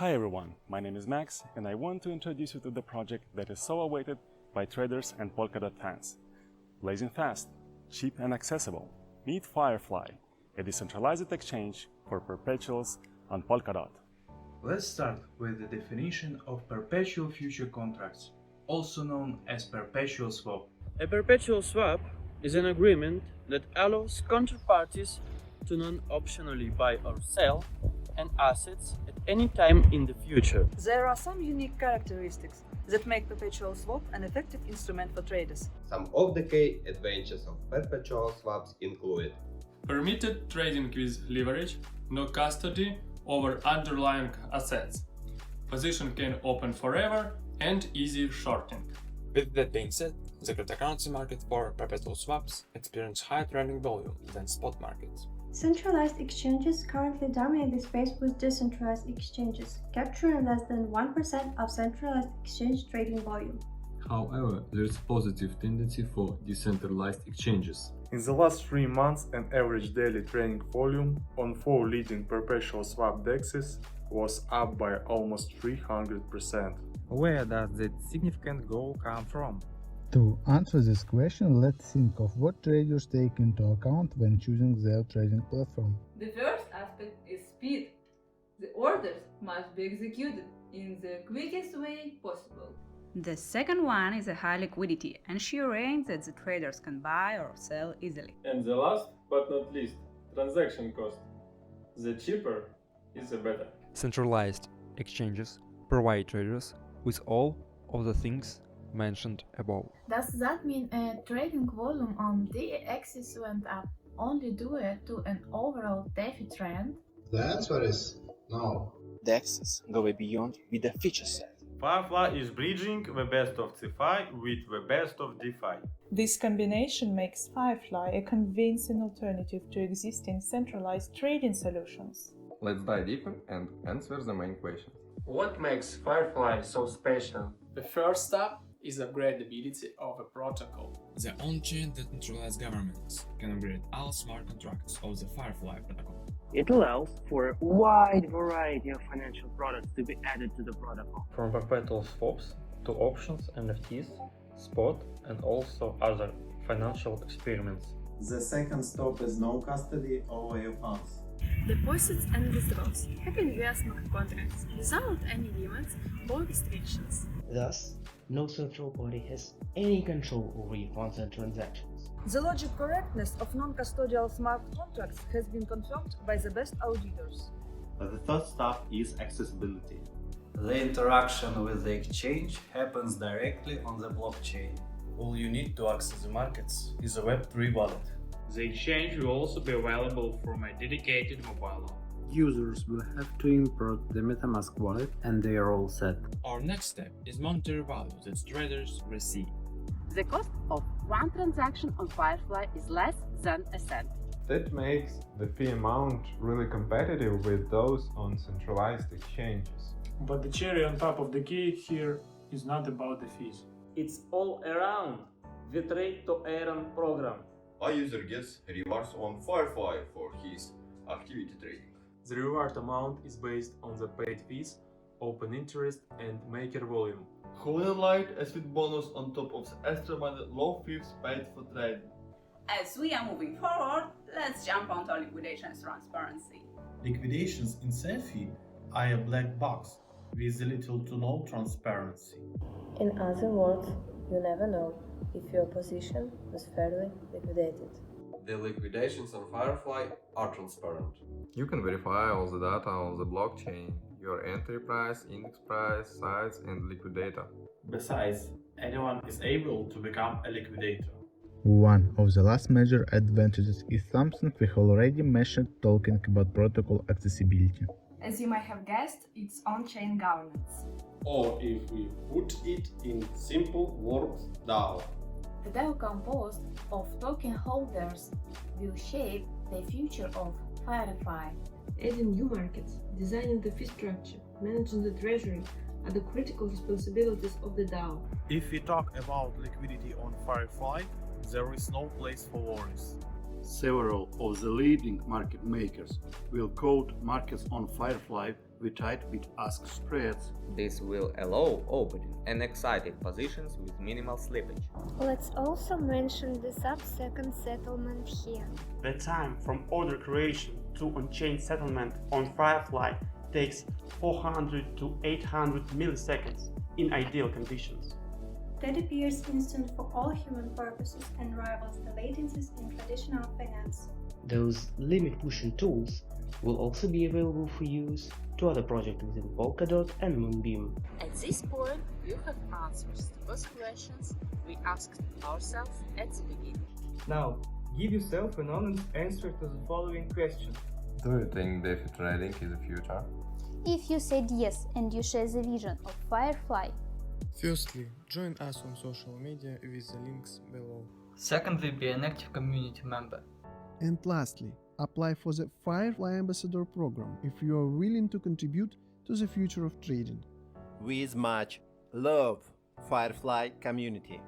Hi everyone, my name is Max and I want to introduce you to the project that is so awaited by traders and Polkadot fans. Blazing fast, cheap and accessible, meet Firefly, a decentralized exchange for perpetuals on Polkadot. Let's start with the definition of perpetual future contracts, also known as perpetual swap. A perpetual swap is an agreement that allows counterparties to non-optionally buy or sell an assets at any time in the future. There are some unique characteristics that make perpetual swap an effective instrument for traders. Some of the key advantages of perpetual swaps include permitted trading with leverage, no custody over underlying assets. Position can open forever and easy shorting. With that being said, the cryptocurrency market for perpetual swaps experience higher trading volume than spot markets. Centralized exchanges currently dominate the space with decentralized exchanges, capturing less than 1% of centralized exchange trading volume. However, there is a positive tendency for decentralized exchanges. In the last 3 months, an average daily trading volume on 4 leading perpetual swap dexes was up by almost 300%. Where does that significant growth come from? To answer this question, let's think of what traders take into account when choosing their trading platform. The first aspect is speed. The orders must be executed in the quickest way possible. The second one is a high liquidity, ensuring that the traders can buy or sell easily. And the last but not least, transaction cost. The cheaper is the better. Centralized exchanges provide traders with all of the things mentioned above. Does that mean a trading volume on the axis went up only due to an overall DeFi trend? The answer is no. The axis go beyond with the feature set. Firefly is bridging the best of CeFi with the best of DeFi. This combination makes Firefly a convincing alternative to existing centralized trading solutions. Let's dive deeper and answer the main questions. What makes Firefly so special? The first step is upgradability of a protocol. The on-chain decentralized governments can upgrade all smart contracts of the Firefly protocol. It allows for a wide variety of financial products to be added to the protocol. From perpetual swaps to options, NFTs, spot, and also other financial experiments. The second stop is no custody over your funds. Deposits and withdrawals happen via smart contracts without any limits or restrictions. Thus, no central body has any control over your funds and transactions. The logic correctness of non-custodial smart contracts has been confirmed by the best auditors. The third step is accessibility. The interaction with the exchange happens directly on the blockchain. All you need to access the markets is a Web3 wallet. The exchange will also be available from a dedicated mobile app. Users will have to import the MetaMask wallet and they are all set. Our next step is monetary value that traders receive. The cost of one transaction on Firefly is less than a cent. That makes the fee amount really competitive with those on centralized exchanges. But the cherry on top of the cake here is not about the fees. It's all around the trade to earn program. A user gets rewards on Firefly for his activity trading. The reward amount is based on the paid fees, open interest and maker volume. Green light a sweet bonus on top of the extra money low fees paid for trading. As we are moving forward, let's jump onto liquidations transparency. Liquidations in CeFi are a black box with little to no transparency. In other words, you never know if your position was fairly liquidated. The liquidations on Firefly are transparent. You can verify all the data on the blockchain, your entry price, index price, size, and liquidator. Besides, anyone is able to become a liquidator. One of the last major advantages is something we already mentioned talking about protocol accessibility. As you might have guessed, it's on-chain governance. Or if we put it in simple words, DAO. The DAO composed of token holders will shape the future of Firefly. Adding new markets, designing the fee structure, managing the treasury are the critical responsibilities of the DAO. If we talk about liquidity on Firefly, there is no place for worries. Several of the leading market makers will quote markets on Firefly with tight bid-ask spreads. This will allow opening and exciting positions with minimal slippage. Let's also mention the sub-second settlement here. The time from order creation to on-chain settlement on Firefly takes 400 to 800 milliseconds in ideal conditions. That appears instant for all human purposes and rivals the latencies in traditional finance. Those limit pushing tools will also be available for use to other projects within Polkadot and Moonbeam. At this point, you have answers to those questions we asked ourselves at the beginning. Now, give yourself an honest answer to the following question. Do you think DeFi trading is the future? If you said yes and you share the vision of Firefly, firstly, join us on social media with the links below. Secondly, be an active community member. And lastly, apply for the Firefly Ambassador program if you are willing to contribute to the future of trading. With much love, Firefly community.